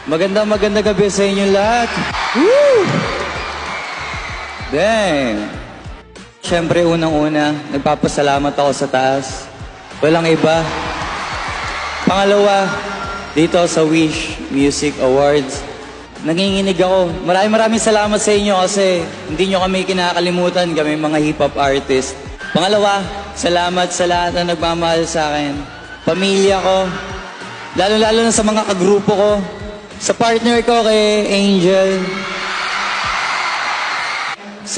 Maganda gabi sa inyo lahat. Woo! Dang! Siyempre, unang-una, nagpapasalamat ako sa taas. Walang iba. Pangalawa, dito sa Wish Music Awards, nanginginig ako. Maraming salamat sa inyo kasi hindi nyo kami kinakalimutan, kami mga hip-hop artist. Pangalawa, salamat sa lahat na nagmamahal sa akin. Pamilya ko, lalo-lalo na sa mga kagrupo ko, sa partner ko kay Angel,